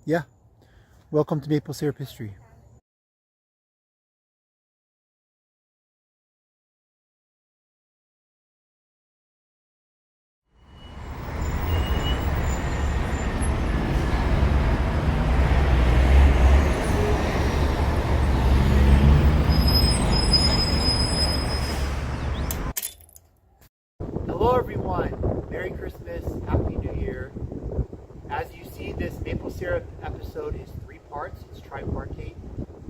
Yeah, welcome to maple syrup history. Hello everyone, Merry Christmas, Happy New Year. As you see, this maple syrup episode is 3 parts, it's tripartite.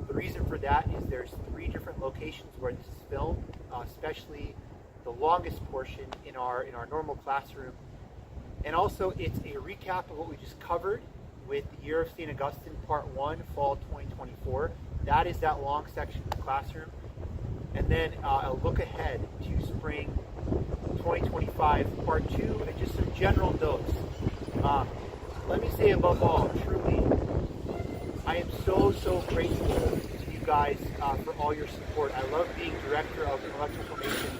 The reason for that is there's 3 different locations where this is filmed, especially the longest portion in our normal classroom. And also it's a recap of what we just covered with the Year of St. Augustine, Part 1, Fall 2024. That is that long section of the classroom. And then a look ahead to Spring 2025, Part 2, and just some general notes. Let me say above all, truly, I am so grateful to you guys for all your support. I love being Director of Intellectual Formation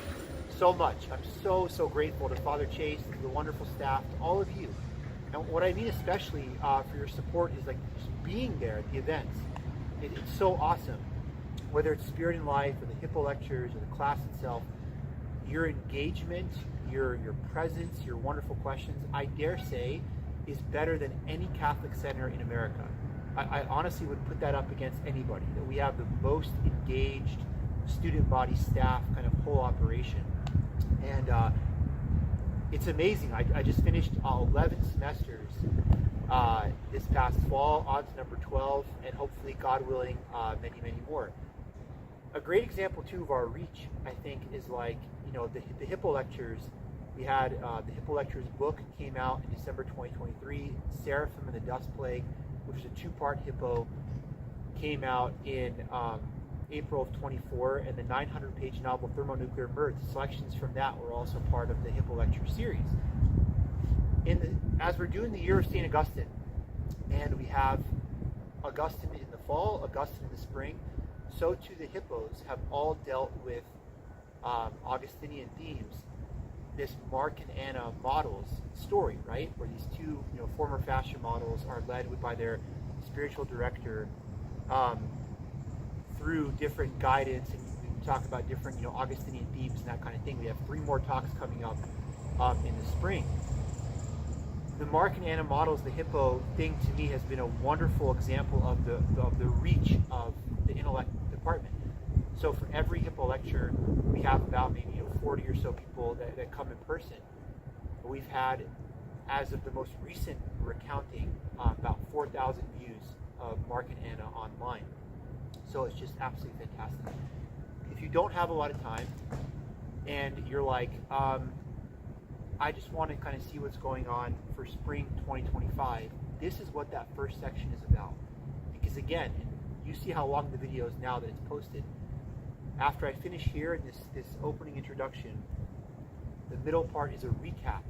so much. I'm so grateful to Father Chase, to the wonderful staff, to all of you. And what I mean especially for your support is like just being there at the events. It's so awesome. Whether it's Spirit in Life or the Hippo lectures or the class itself, your engagement, your presence, your wonderful questions, I dare say, is better than any Catholic center in America. I honestly would put that up against anybody, that we have the most engaged student body staff kind of whole operation. And it's amazing. I just finished 11 semesters this past fall, on to number 12, and hopefully, God willing, many more. A great example too of our reach, I think, is like, the Hippo lectures. We had the Hippo lectures book came out in December 2023. Seraphim and the Dust Plague, which is a 2-part Hippo, came out in April of 24, and the 900-page novel Thermonuclear Mirth, selections from that were also part of the Hippo lecture series. As we're doing the Year of St. Augustine, and we have Augustine in the fall, Augustine in the spring, so too the Hippos have all dealt with Augustinian themes. This Mark and Anna models story, right? Where these 2, former fashion models are led by their spiritual director through different guidance, and we talk about different, Augustinian themes and that kind of thing. We have 3 more talks coming up in the spring. The Mark and Anna models, the Hippo thing, to me has been a wonderful example of the reach of the intellect department. So for every Hippo lecture, we have about maybe 40 or so people that come in person. But we've had, as of the most recent recounting, about 4,000 views of Mark and Anna online. So it's just absolutely fantastic. If you don't have a lot of time and you're like, I just want to kind of see what's going on for spring 2025, this is what that first section is about. Because again, you see how long the video is now that it's posted. After I finish here in this opening introduction, the middle part is a recap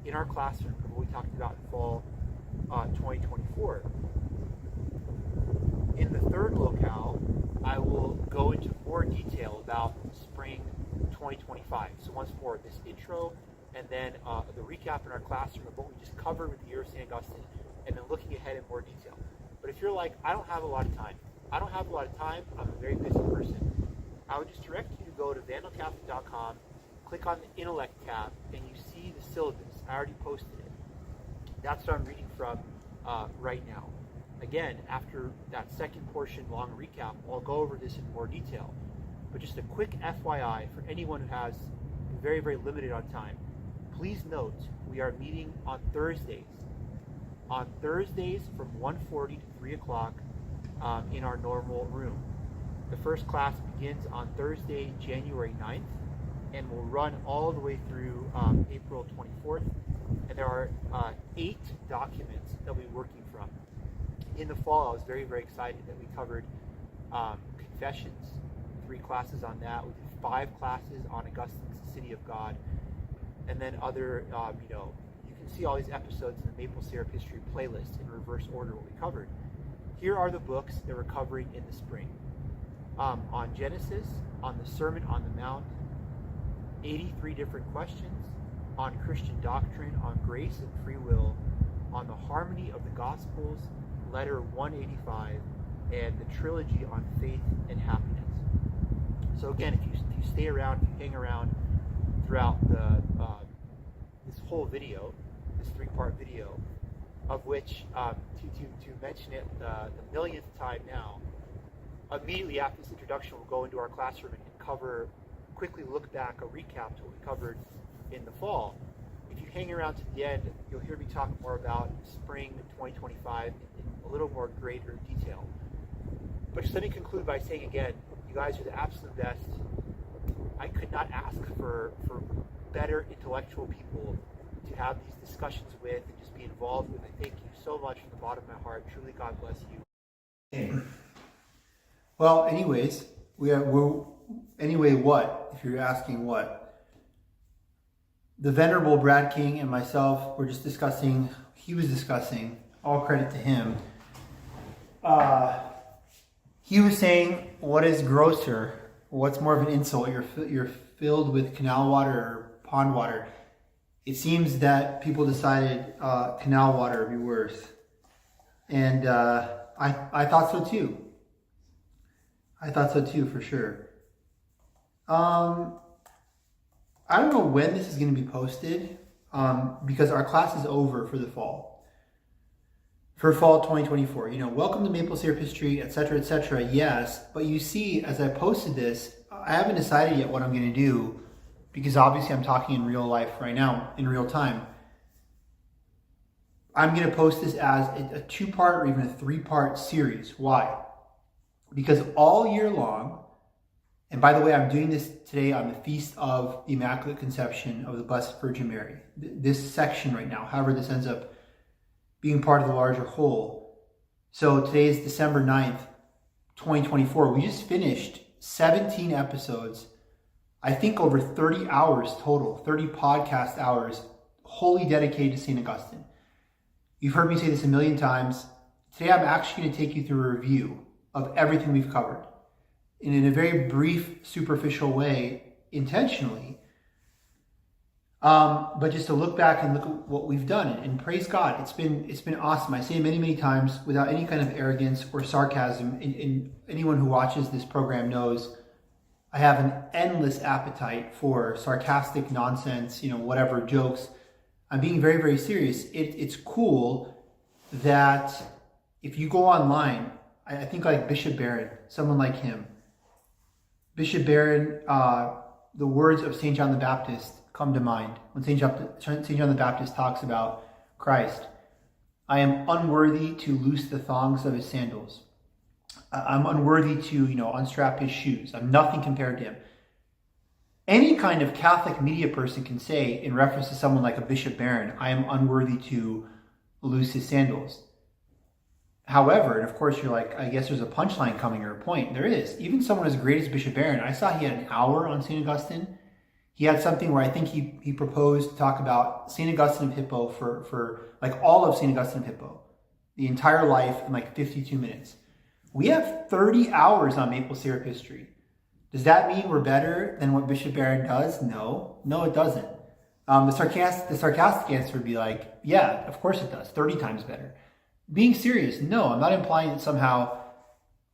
in our classroom of what we talked about in fall 2024. In the third locale, I will go into more detail about spring 2025. So once more, this intro, and then the recap in our classroom of what we just covered with the Year of St. Augustine, and then looking ahead in more detail. But if you're like, I don't have a lot of time, I'm a very busy person, I would just direct you to go to vandalcatholic.com, click on the Intellect tab, and you see the syllabus. I already posted it. That's what I'm reading from right now. Again, after that second portion, long recap, I'll go over this in more detail. But just a quick FYI for anyone who has very limited on time. Please note, we are meeting on Thursdays. On Thursdays from 1:40 to 3 o'clock in our normal room. The first class begins on Thursday, January 9th, and will run all the way through April 24th. And there are 8 documents that we're working from. In the fall, I was very excited that we covered Confessions, 3 classes on that. We did 5 classes on Augustine's City of God. And then other, you can see all these episodes in the Maple Syrup History playlist in reverse order what we covered. Here are the books that we're covering in the spring. On Genesis, on the Sermon on the Mount, 83 different questions, on Christian doctrine, on grace and free will, on the harmony of the Gospels, letter 185 and the trilogy on faith and happiness. So again, if you stay around, if you hang around throughout this whole video, this 3-part video, of which to mention it the millionth time now, immediately after this introduction, we'll go into our classroom and quickly look back, a recap to what we covered in the fall. If you hang around to the end, you'll hear me talk more about spring 2025 in a little more greater detail. But just let me conclude by saying again, you guys are the absolute best. I could not ask for better intellectual people to have these discussions with and just be involved with. I thank you so much from the bottom of my heart. Truly, God bless you. Well, anyways, anyway, what? If you're asking what? The Venerable Brad King and myself were just discussing, all credit to him. He was saying, what is grosser? What's more of an insult? You're filled with canal water or pond water. It seems that people decided canal water would be worse. And I thought so too. I thought so too, for sure. I don't know when this is going to be posted because our class is over for the fall. For fall 2024. Welcome to Maple Syrup History, etc., etc. Yes, but you see, as I posted this, I haven't decided yet what I'm going to do because obviously I'm talking in real life right now, in real time. I'm going to post this as a 2-part or even a 3-part series. Why? Because all year long, and by the way, I'm doing this today on the Feast of the Immaculate Conception of the Blessed Virgin Mary. This section right now, however this ends up being part of the larger whole. So today is December 9th, 2024. We just finished 17 episodes, I think over 30 hours total, 30 podcast hours, wholly dedicated to St. Augustine. You've heard me say this a million times. Today I'm actually going to take you through a review of everything we've covered. And in a very brief, superficial way, intentionally, but just to look back and look at what we've done, and praise God, it's been awesome. I say it many times without any kind of arrogance or sarcasm. And anyone who watches this program knows I have an endless appetite for sarcastic nonsense, whatever jokes. I'm being very, very serious. It's cool that if you go online, I think like Bishop Barron, someone like him. Bishop Barron, the words of St. John the Baptist come to mind when St. John the Baptist talks about Christ. I am unworthy to loose the thongs of his sandals. I'm unworthy to, unstrap his shoes. I'm nothing compared to him. Any kind of Catholic media person can say, in reference to someone like a Bishop Barron, I am unworthy to loose his sandals. However, and of course you're like, I guess there's a punchline coming or a point. There is. Even someone as great as Bishop Barron, I saw he had an hour on St. Augustine. He had something where I think he proposed to talk about St. Augustine of Hippo for like all of St. Augustine of Hippo, the entire life in like 52 minutes. We have 30 hours on Maple Syrup History. Does that mean we're better than what Bishop Barron does? No, it doesn't. The sarcastic answer would be like, yeah, of course it does. 30 times better. Being serious, no, I'm not implying that somehow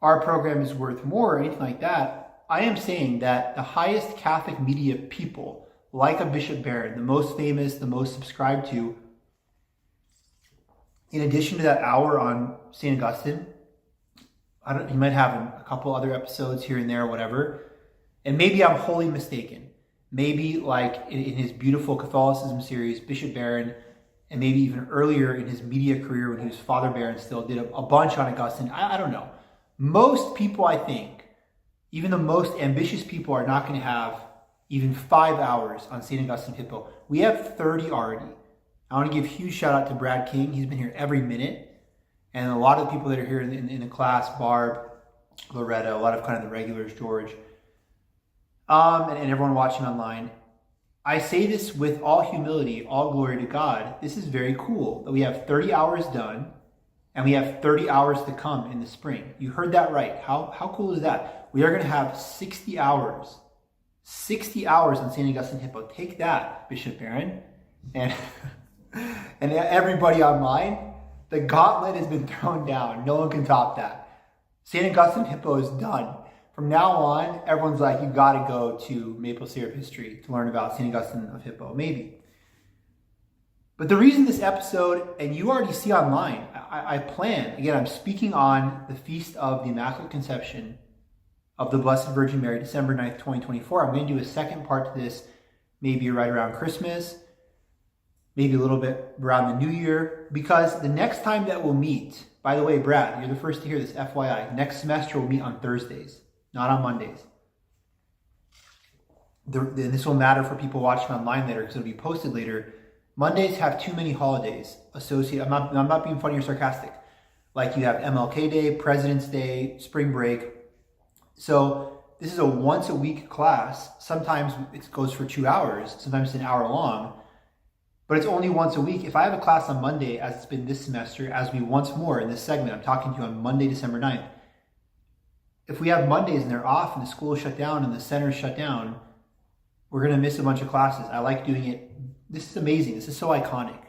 our program is worth more or anything like that. I am saying that the highest Catholic media people, like a Bishop Barron, the most famous, the most subscribed to, in addition to that hour on St. Augustine, he might have a couple other episodes here and there, whatever. And maybe I'm wholly mistaken. Maybe like in his beautiful Catholicism series, Bishop Barron, and maybe even earlier in his media career when he was Father Barron still, did a bunch on Augustine. I don't know. Most people, I think, even the most ambitious people, are not going to have even 5 hours on St. Augustine Hippo. We have 30 already. I want to give a huge shout out to Brad King. He's been here every minute. And a lot of the people that are here in the class, Barb, Loretta, a lot of kind of the regulars, George, and everyone watching online. I say this with all humility, all glory to God. This is very cool that we have 30 hours done and we have 30 hours to come in the spring. You heard that right. How cool is that? We are going to have 60 hours. 60 hours on St. Augustine Hippo. Take that, Bishop Barron. And everybody online. The gauntlet has been thrown down. No one can top that. St. Augustine of Hippo is done. From now on, everyone's like, you got to go to maple syrup history to learn about St. Augustine of Hippo. Maybe. But the reason this episode, and you already see online, I plan, again, I'm speaking on the Feast of the Immaculate Conception of the Blessed Virgin Mary, December 9th, 2024. I'm going to do a second part to this, maybe right around Christmas, maybe a little bit around the New Year, because the next time that we'll meet, by the way, Brad, you're the first to hear this, FYI, next semester we'll meet on Thursdays, not on Mondays. And this will matter for people watching online later because it'll be posted later. Mondays have too many holidays associated. I'm not being funny or sarcastic. Like you have MLK Day, President's Day, spring break. So this is a once a week class. Sometimes it goes for 2 hours. Sometimes it's an hour long. But it's only once a week. If I have a class on Monday, as it's been this semester, as we once more in this segment, I'm talking to you on Monday, December 9th. If we have Mondays and they're off and the school is shut down and the center is shut down, we're going to miss a bunch of classes. I like doing it. This is amazing. This is so iconic.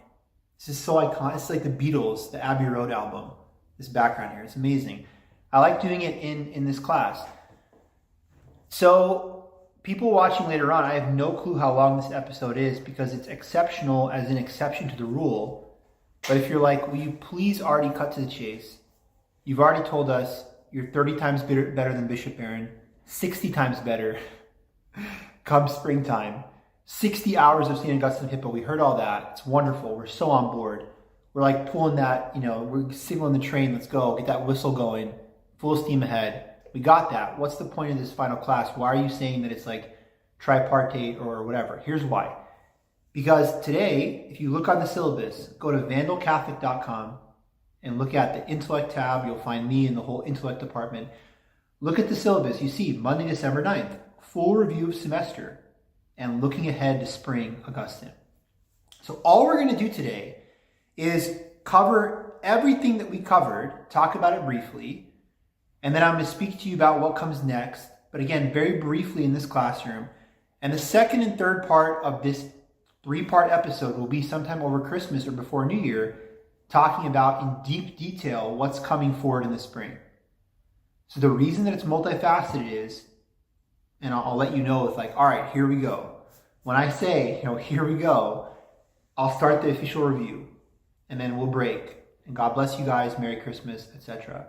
This is so iconic. It's like the Beatles, the Abbey Road album. This background here. It's amazing. I like doing it in this class. So people watching later on, I have no clue how long this episode is because it's exceptional as an exception to the rule. But if you're like, will you please already cut to the chase? You've already told us you're 30 times better than Bishop Barron, 60 times better come springtime. 60 hours of St. Augustine of Hippo. We heard all that. It's wonderful. We're so on board. We're like pulling that, we're signaling the train. Let's go. Get that whistle going. Full steam ahead. We got that. What's the point of this final class? Why are you saying that it's like tripartite or whatever? Here's why. Because today, if you look on the syllabus, go to vandalcatholic.com and look at the intellect tab. You'll find me in the whole intellect department. Look at the syllabus. You see Monday, December 9th, full review of semester and looking ahead to spring Augustine. So all we're going to do today is cover everything that we covered, talk about it briefly, and then I'm going to speak to you about what comes next, but again, very briefly in this classroom. And the second and third part of this 3-part episode will be sometime over Christmas or before New Year, talking about in deep detail what's coming forward in the spring. So the reason that it's multifaceted is, and I'll let you know, it's like, all right, here we go. When I say, here we go, I'll start the official review and then we'll break. And God bless you guys, Merry Christmas, etc.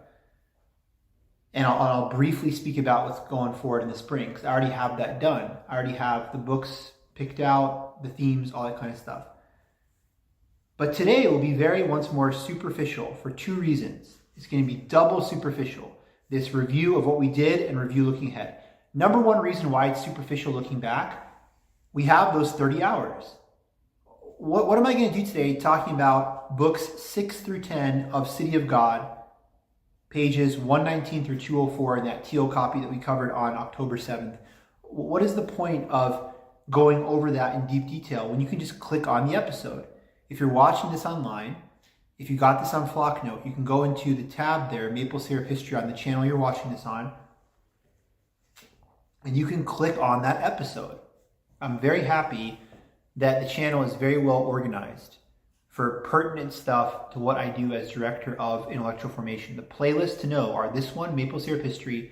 And I'll briefly speak about what's going forward in the spring because I already have that done. I already have the books picked out, the themes, all that kind of stuff. But today it will be very, once more, superficial for 2 reasons. It's going to be double superficial. This review of what we did and review looking ahead. Number 1 reason why it's superficial looking back, we have those 30 hours. What am I going to do today talking about books 6 through 10 of City of God, pages 119 through 204 in that teal copy that we covered on October 7th. What is the point of going over that in deep detail when you can just click on the episode? If you're watching this online, if you got this on Flocknote, you can go into the tab there, Maple Syrup History, on the channel you're watching this on, and you can click on that episode. I'm very happy that the channel is very well organized for pertinent stuff to what I do as Director of Intellectual Formation. The playlists to know are this one, Maple Syrup History,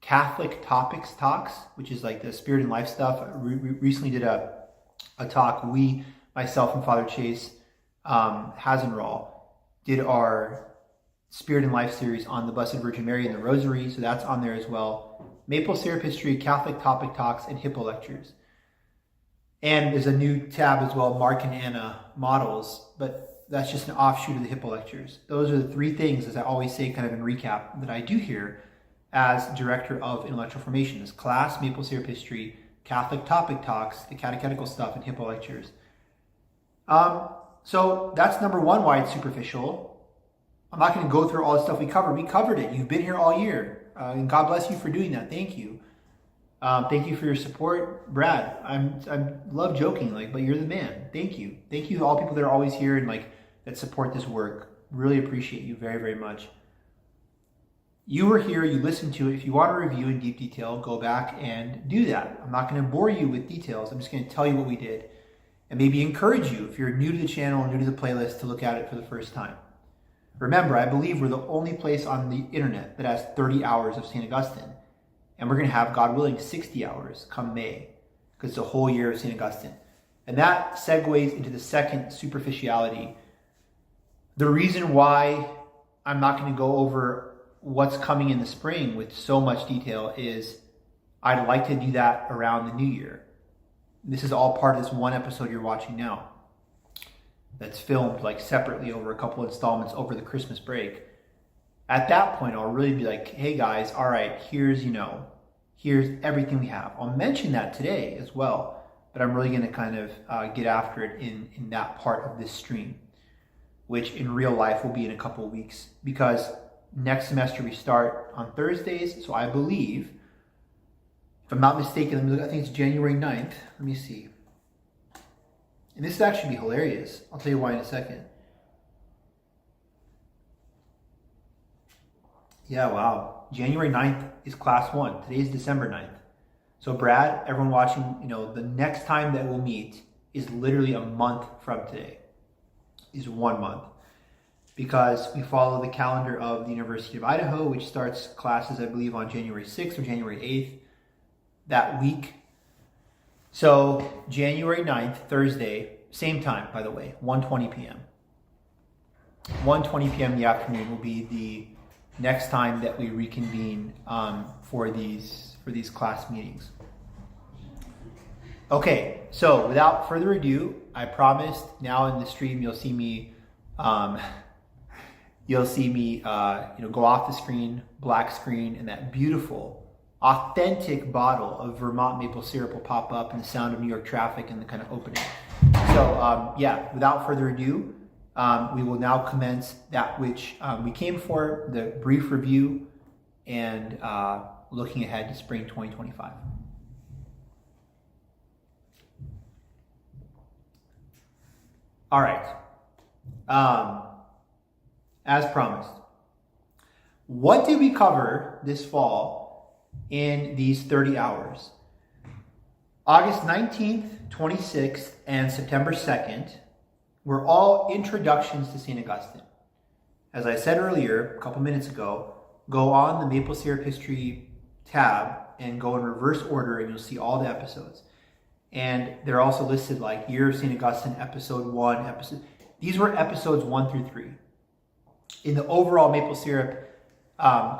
Catholic Topics Talks, which is like the spirit and life stuff. We recently did a talk. Myself and Father Chase Hasenrahl did our Spirit and Life series on the Blessed Virgin Mary and the Rosary, so that's on there as well. Maple Syrup History, Catholic Topic Talks, and Hippo Lectures. And there's a new tab as well, Mark and Anna Models, but that's just an offshoot of the Hippo Lectures. Those are the 3 things, as I always say kind of in recap, that I do here as Director of Intellectual Formation. This class, Maple Syrup History, Catholic Topic Talks, the catechetical stuff, and Hippo Lectures. So that's number 1, why it's superficial. I'm not going to go through all the stuff we covered. We covered it. You've been here all year. And God bless you for doing that. Thank you. Thank you for your support. Brad, I love joking, but you're the man. Thank you. Thank you to all people that are always here and that support this work. Really appreciate you very, very much. You were here, you listened to it. If you want to review in deep detail, go back and do that. I'm not going to bore you with details. I'm just going to tell you what we did and maybe encourage you, if you're new to the channel, new to the playlist, to look at it for the first time. Remember, I believe we're the only place on the internet that has 30 hours of St. Augustine. And we're going to have, God willing, 60 hours come May, because it's a whole year of St. Augustine. And that segues into the second superficiality. The reason why I'm not going to go over what's coming in the spring with so much detail is I'd like to do that around the new year. This is all part of this one episode you're watching now that's filmed like separately over a couple installments over the Christmas break. At that point, I'll really be like, hey guys, all right, here's everything we have. I'll mention that today as well, but I'm really going to kind of get after it in that part of this stream, which in real life will be in a couple of weeks, because next semester we start on Thursdays. So I believe, if I'm not mistaken, I think it's January 9th. Let me see. And this would actually be hilarious. I'll tell you why in a second. Yeah, wow. January 9th is class 1. Today is December 9th. So Brad, everyone watching, the next time that we'll meet is literally a month from today. Is 1 month. Because we follow the calendar of the University of Idaho, which starts classes, I believe, on January 6th or January 8th that week. So January 9th, Thursday, same time, by the way, 1:20 p.m. 1:20 p.m. in the afternoon will be the next time that we reconvene for these class meetings. Okay, so without further ado, I promised now in the stream you'll see me go off the screen, black screen, and that beautiful, authentic bottle of Vermont maple syrup will pop up, and the sound of New York traffic and the kind of opening. So without further ado, we will now commence that which we came for, the brief review and looking ahead to spring 2025. All right. As promised, what did we cover this fall in these 30 hours? August 19th, 26th, and September 2nd were all introductions to St. Augustine. As I said earlier, a couple minutes ago, go on the Maple Syrup History tab and go in reverse order, and you'll see all the episodes. And they're also listed like Year of St. Augustine, Episode 1, These were episodes 1 through 3. In the overall Maple Syrup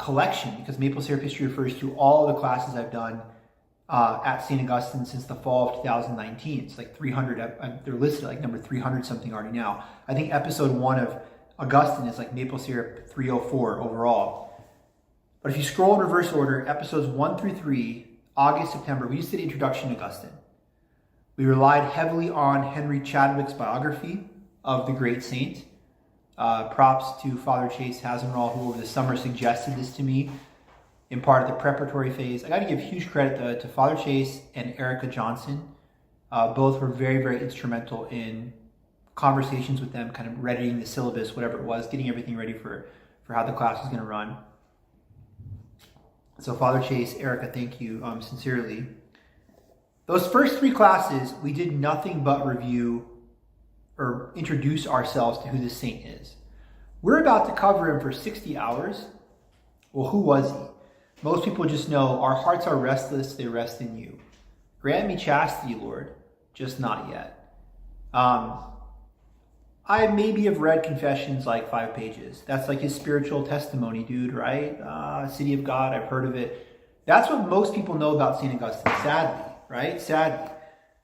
collection, because Maple Syrup History refers to all the classes I've done at St. Augustine since the fall of 2019. It's like 300, they're listed like number 300 something already now. I think episode 1 of Augustine is like Maple Syrup 304 overall. But if you scroll in reverse order, episodes 1 through 3, August, September, we just did Introduction to Augustine. We relied heavily on Henry Chadwick's biography of the great saint. Props to Father Chase Hasenrahl, who over the summer suggested this to me in part of the preparatory phase. I got to give huge credit to Father Chase and Erica Johnson. Both were very, very instrumental in conversations with them, kind of readying the syllabus, whatever it was, getting everything ready for how the class was going to run. So Father Chase, Erica, thank you sincerely. Those first 3 classes, we did nothing but review or introduce ourselves to who this saint is. We're about to cover him for 60 hours. Well, who was he? Most people just know, our hearts are restless, they rest in you. Grant me chastity, Lord, just not yet. I maybe have read Confessions like 5 pages. That's like his spiritual testimony, dude, right? City of God, I've heard of it. That's what most people know about St. Augustine, sadly, right? Sadly.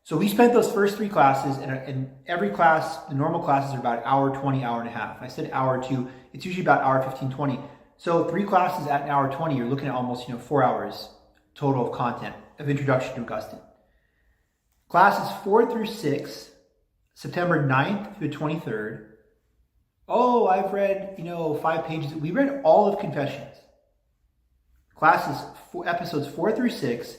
So we spent those first 3 classes, and every class, the normal classes are about an hour 20, hour and a half. I said hour 2, it's usually about hour 15, 20. So 3 classes at an hour 20, you're looking at almost 4 hours total of content of Introduction to Augustine. Classes 4 through 6, September 9th through the 23rd. Oh, I've read, 5 pages. We read all of Confessions. Episodes 4 through 6,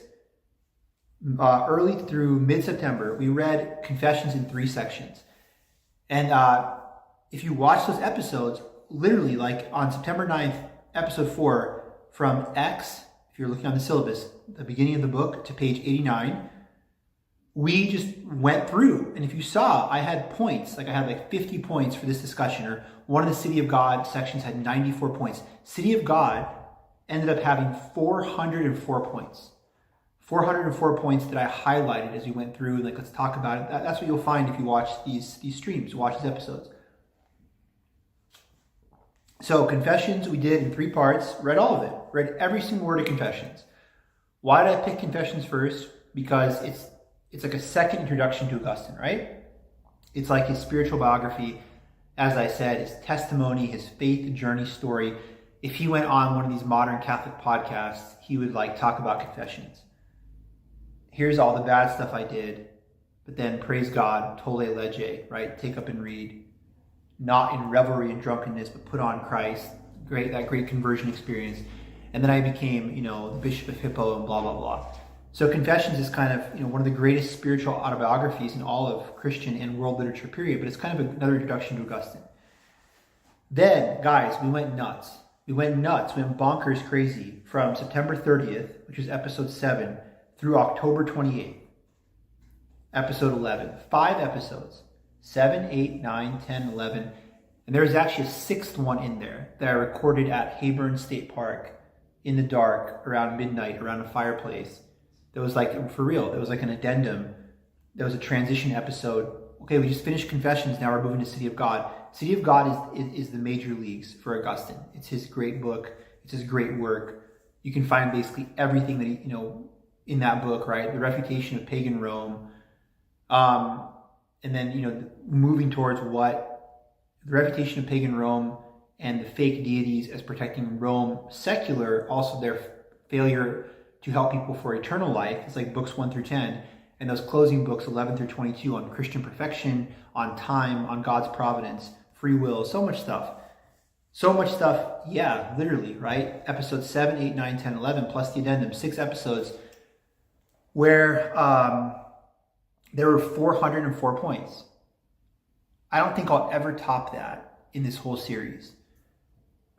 early through mid-September, we read Confessions in 3 sections. And if you watch those episodes, literally like on September 9th, episode 4, from X, if you're looking on the syllabus, the beginning of the book, to page 89, we just went through. And if you saw, I had points, like I had like 50 points for this discussion, or one of the City of God sections had 94 points. City of God ended up having 404 points. 404 points that I highlighted as we went through, and like, let's talk about it. That's what you'll find if you watch these streams, watch these episodes. So Confessions we did in 3 parts, read all of it, read every single word of Confessions. Why did I pick Confessions first? Because it's like a second introduction to Augustine, right? It's like his spiritual biography, as I said, his testimony, his faith journey story. If he went on one of these modern Catholic podcasts, he would like talk about Confessions. Here's all the bad stuff I did, but then praise God, tolle lege, right? Take up and read. Not in revelry and drunkenness, but put on Christ. That great conversion experience. And then I became, the Bishop of Hippo and blah, blah, blah. So Confessions is kind of, one of the greatest spiritual autobiographies in all of Christian and world literature, period. But it's kind of another introduction to Augustine. Then, guys, we went nuts. We went bonkers crazy from September 30th, which was episode 7, through October 28th, episode 11. 5 episodes. 7, 8, 9, 10, 11. And there was actually a 6th one in there that I recorded at Hayburn State Park in the dark around midnight around a fireplace. That was like, for real, there was like an addendum. There was a transition episode. Okay, we just finished Confessions, now we're moving to City of God. City of God is the major leagues for Augustine. It's his great book. It's his great work. You can find basically everything that he, in that book, right? The refutation of pagan Rome. And then, moving towards what the refutation of pagan Rome and the fake deities as protecting Rome secular, also their failure to help people for eternal life. It's like books 1 through 10. And those closing books, 11 through 22, on Christian perfection, on time, on God's providence, free will, so much stuff. So much stuff, yeah, literally, right? Episodes 7, 8, 9, 10, 11, plus the addendum, 6 episodes where there were 404 points. I don't think I'll ever top that in this whole series.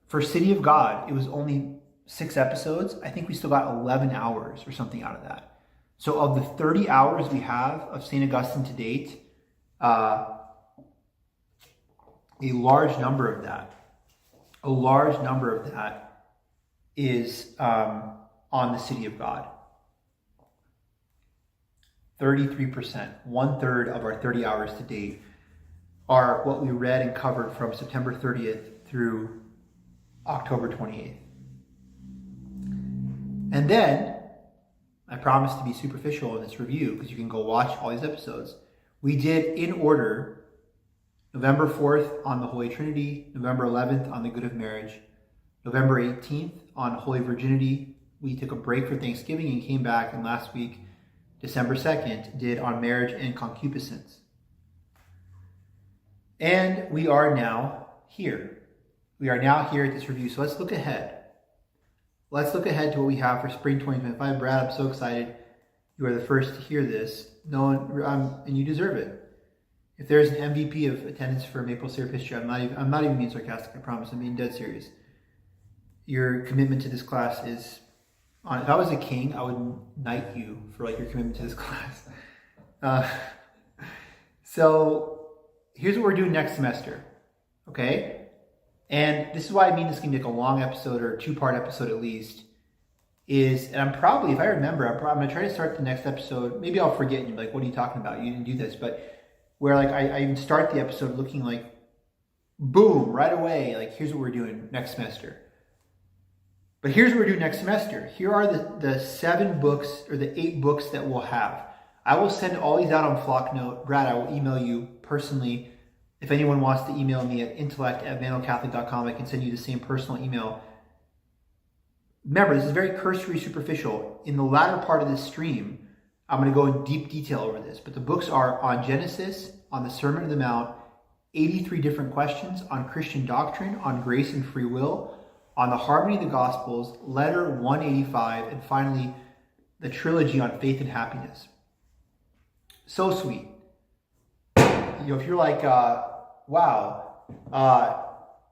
For City of God, it was only 6 episodes. I think we still got 11 hours or something out of that. So of the 30 hours we have of St. Augustine to date, a large number of that is on the City of God. 33%, 1/3 of our 30 hours to date are what we read and covered from September 30th through October 28th. And then, I promise to be superficial in this review because you can go watch all these episodes. We did in order November 4th on the Holy Trinity, November 11th on the Good of Marriage, November 18th on Holy Virginity. We took a break for Thanksgiving and came back, and last week, December 2nd, did on marriage and concupiscence. And we are now here. We are now here at this review. So let's look ahead. Let's look ahead to what we have for spring 2025. Brad, I'm so excited. You are the first to hear this. And you deserve it. If there's an MVP of attendance for Maple Syrup History, I'm not even being sarcastic, I promise. I'm being dead serious. Your commitment to this class is... If I was a king, I would knight you for your commitment to this class. So here's what we're doing next semester, okay? And this is why I mean this can be a long episode or a 2-part episode at least. And I'm probably, if I remember, I'm going to try to start the next episode. Maybe I'll forget and you'll be like, what are you talking about? You didn't do this. But where I even start the episode looking like, boom, right away, here's what we're doing next semester. But here's what we're doing next semester. Here are the 7 books or the 8 books that we'll have. I will send all these out on Flocknote. Brad, I will email you personally. If anyone wants to email me at intellect@vandalcatholic.com, I can send you the same personal email. Remember, this is very cursory, superficial. In the latter part of this stream, I'm going to go in deep detail over this. But the books are on Genesis, on the Sermon on the Mount, 83 different questions, on Christian doctrine, on grace and free will, on the harmony of the Gospels, letter 185, and finally, the trilogy on faith and happiness. So sweet. If you're like, wow,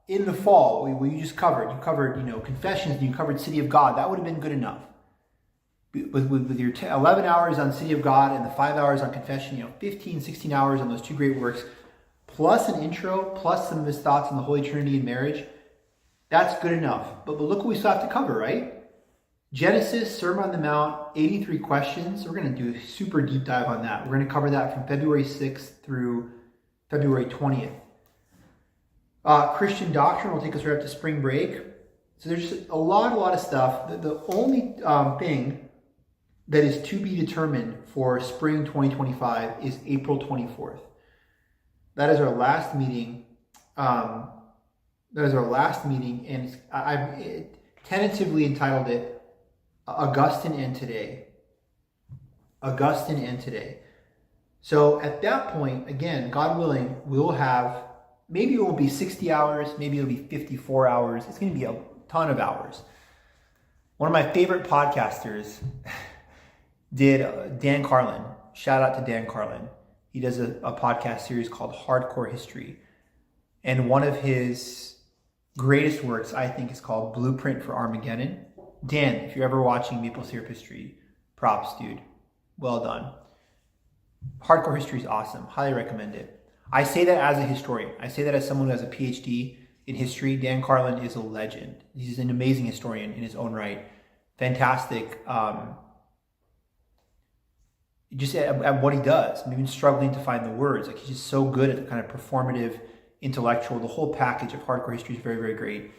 in the fall, what you just covered, you covered, Confessions, and you covered City of God, that would have been good enough. with your 11 hours on City of God and the 5 hours on Confession, 15, 16 hours on those two great works, plus an intro, plus some of his thoughts on the Holy Trinity and marriage, that's good enough. But look what we still have to cover, right? Genesis, Sermon on the Mount, 83 questions. We're going to do a super deep dive on that. We're going to cover that from February 6th through February 20th. Christian doctrine will take us right up to spring break. So there's just a lot of stuff. The only thing that is to be determined for spring 2025 is April 24th. That is our last meeting. And I've tentatively entitled it Augustine and Today. Augustine and Today. So at that point, again, God willing, we'll have, maybe it will be 60 hours, maybe it'll be 54 hours. It's going to be a ton of hours. One of my favorite podcasters did Dan Carlin. Shout out to Dan Carlin. He does a podcast series called Hardcore History. And one of his greatest works, I think, is called Blueprint for Armageddon. Dan, if you're ever watching Maple Syrup History, props, dude. Well done. Hardcore History is awesome. Highly recommend it. I say that as a historian. I say that as someone who has a PhD in history. Dan Carlin is a legend. He's an amazing historian in his own right. Fantastic. Just at what he does. I'm even struggling to find the words. Like, he's just so good at the kind of performative, intellectual. The whole package of Hardcore History is very, very great.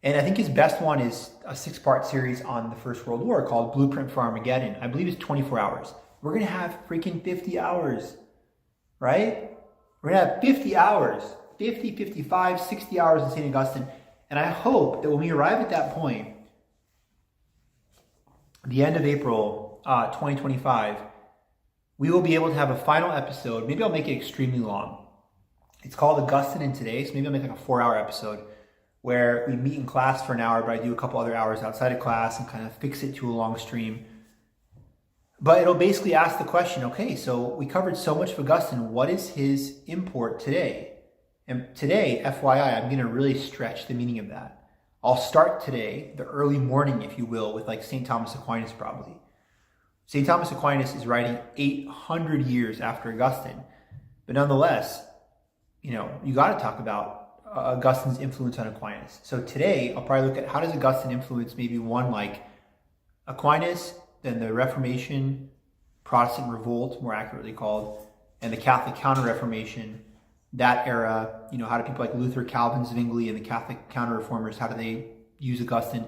And I think his best one is a 6-part series on the First World War called Blueprint for Armageddon. I believe it's 24 hours. We're going to have freaking 50 hours, right? We're going to have 50 hours, 50, 55, 60 hours in St. Augustine. And I hope that when we arrive at that point, the end of April 2025, we will be able to have a final episode. Maybe I'll make it extremely long. It's called Augustine and Today, so maybe I'll make like a 4-hour episode where we meet in class for an hour, but I do a couple other hours outside of class and kind of fix it to a long stream. But it'll basically ask the question, okay, so we covered so much of Augustine. What is his import today? And today, FYI, I'm going to really stretch the meaning of that. I'll start today, the early morning, if you will, with like St. Thomas Aquinas probably. St. Thomas Aquinas is writing 800 years after Augustine. But nonetheless, you got to talk about Augustine's influence on Aquinas. So today, I'll probably look at how does Augustine influence maybe one like Aquinas, then the Reformation, Protestant Revolt, more accurately called, and the Catholic Counter-Reformation, that era. How do people like Luther, Calvin, Zwingli, and the Catholic Counter-Reformers, how do they use Augustine?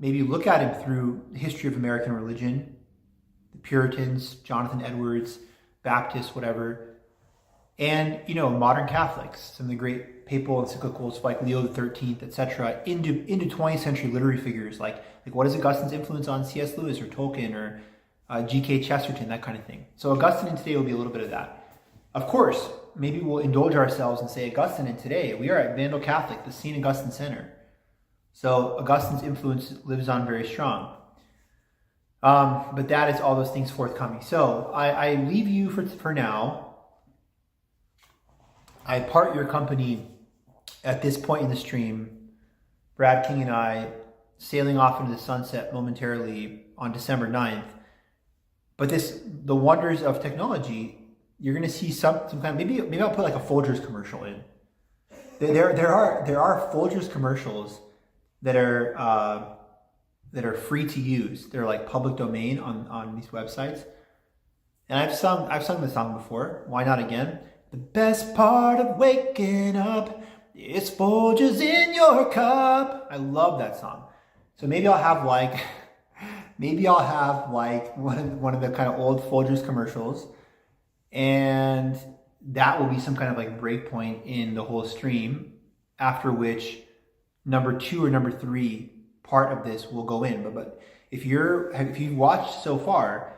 Maybe look at him through the history of American religion, the Puritans, Jonathan Edwards, Baptists, whatever. And, modern Catholics, some of the great papal encyclicals like Leo the 13th, etc., into 20th century literary figures like what is Augustine's influence on C.S. Lewis or Tolkien or G.K. Chesterton, that kind of thing. So Augustine and Today will be a little bit of that. Of course, maybe we'll indulge ourselves and say Augustine and Today. We are at Vandal Catholic, the St. Augustine Center. So Augustine's influence lives on very strong. But that is all those things forthcoming. So I leave you for now. I part your company at this point in the stream. Brad King and I sailing off into the sunset momentarily on December 9th. But the wonders of technology, you're going to see some kind of, maybe I'll put like a Folgers commercial in. There are Folgers commercials that are free to use. They're like public domain on these websites. And I've sung the song before. Why not again? The best part of waking up is Folgers in your cup. I love that song. So maybe I'll have like one of the kind of old Folgers commercials, and that will be some kind of like break point in the whole stream, after which number 2 or number 3 part of this will go in. But if you've watched so far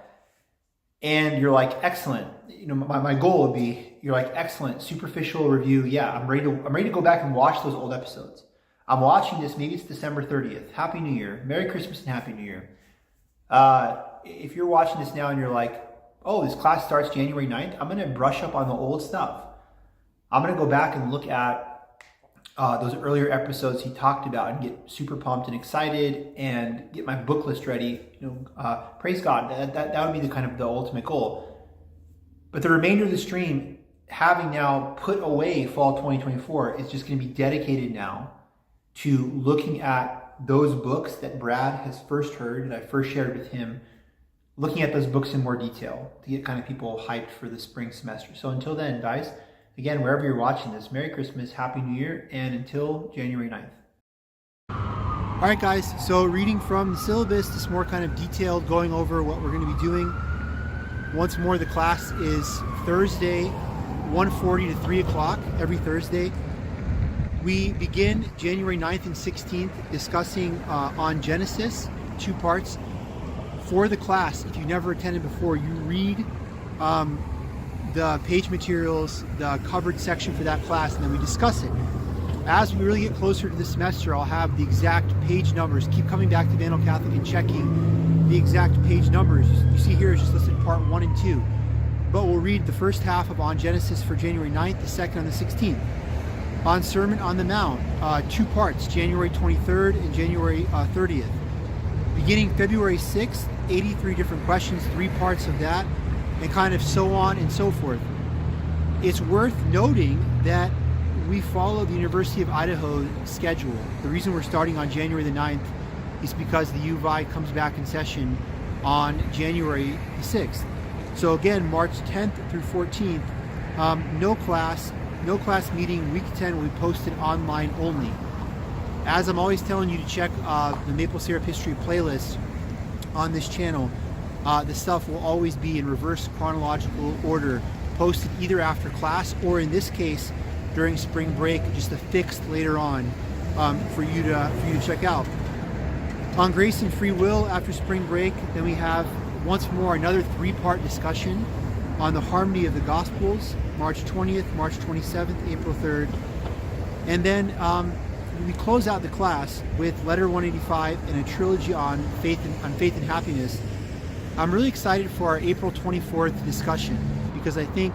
and you're like, excellent, my goal would be, you're like, excellent, superficial review. Yeah, I'm ready to go back and watch those old episodes. I'm watching this, maybe it's December 30th. Happy New Year. Merry Christmas and Happy New Year. If you're watching this now and you're like, oh, this class starts January 9th, I'm going to brush up on the old stuff. I'm going to go back and look at those earlier episodes he talked about and get super pumped and excited and get my book list ready, praise God, that would be the kind of the ultimate goal. But the remainder of the stream, having now put away fall 2024, is just going to be dedicated now to looking at those books that Brad has first heard, that I first shared with him, looking at those books in more detail to get kind of people hyped for the spring semester. So until then, guys, again, wherever you're watching this, Merry Christmas, Happy New Year, and until January 9th. All right, guys, so reading from the syllabus, this more kind of detailed, going over what we're going to be doing. Once more, the class is Thursday, 1:40 to 3 o'clock every Thursday. We begin January 9th and 16th discussing on Genesis, 2 parts. For the class, if you've never attended before, you read the page materials, the covered section for that class, and then we discuss it. As we really get closer to the semester, I'll have the exact page numbers. Keep coming back to Vandal Catholic and checking the exact page numbers. You see here is just listed part 1 and 2. But we'll read the first half of On Genesis for January 9th, the second on the 16th. On Sermon on the Mount, 2 parts, January 23rd and January 30th. Beginning February 6th, 83 different questions, 3 parts of that, and kind of so on and so forth. It's worth noting that we follow the University of Idaho schedule. The reason we're starting on January the 9th is because the UVI comes back in session on January the 6th. So again, March 10th through 14th, no class meeting. Week 10 will be posted online only. As I'm always telling you to check the Maple Syrup History playlist on this channel, the stuff will always be in reverse chronological order, posted either after class or in this case during spring break, just affixed later on for you to check out. On Grace and Free Will after spring break, then we have once more another 3-part discussion on the harmony of the Gospels, March 20th, March 27th, April 3rd, and then we close out the class with Letter 185 and a trilogy on faith and happiness. I'm really excited for our April 24th discussion because I think,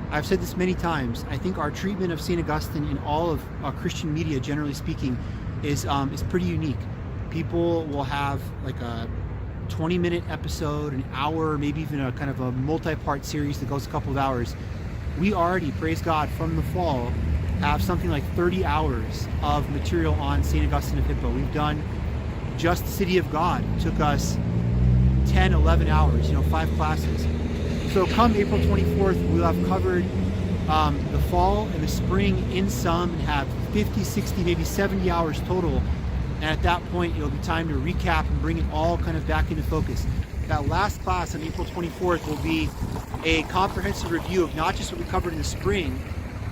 I've said this many times, I think our treatment of St. Augustine in all of Christian media, generally speaking, is pretty unique. People will have like a 20-minute episode, an hour, maybe even a kind of a multi-part series that goes a couple of hours. We already, praise God, from the fall, have something like 30 hours of material on St. Augustine of Hippo. We've done just the City of God. It took us 10, 11 hours, 5 classes. So come April 24th, we'll have covered the fall and the spring in sum and have 50, 60, maybe 70 hours total. And at that point, it'll be time to recap and bring it all kind of back into focus. That last class on April 24th will be a comprehensive review of not just what we covered in the spring,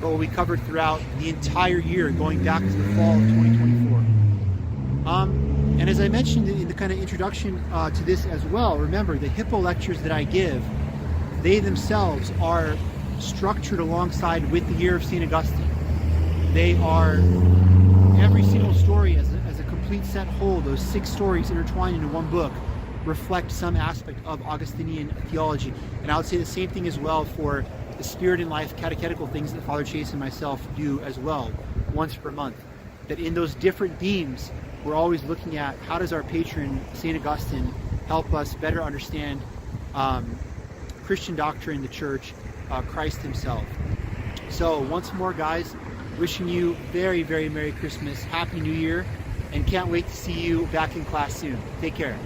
but what we covered throughout the entire year, going back to the fall of 2024. And as I mentioned in the kind of introduction to this as well, remember the Hippo lectures that I give, they themselves are structured alongside with the year of St. Augustine. They are every single story as a complete set whole. Those 6 stories intertwined into one book reflect some aspect of Augustinian theology. And I would say the same thing as well for the Spirit and Life catechetical things that Father Chase and myself do as well, once per month. That in those different themes, we're always looking at how does our patron, St. Augustine, help us better understand Christian doctrine, the Church, Christ himself. So once more, guys, wishing you very, very Merry Christmas, Happy New Year, and can't wait to see you back in class soon. Take care.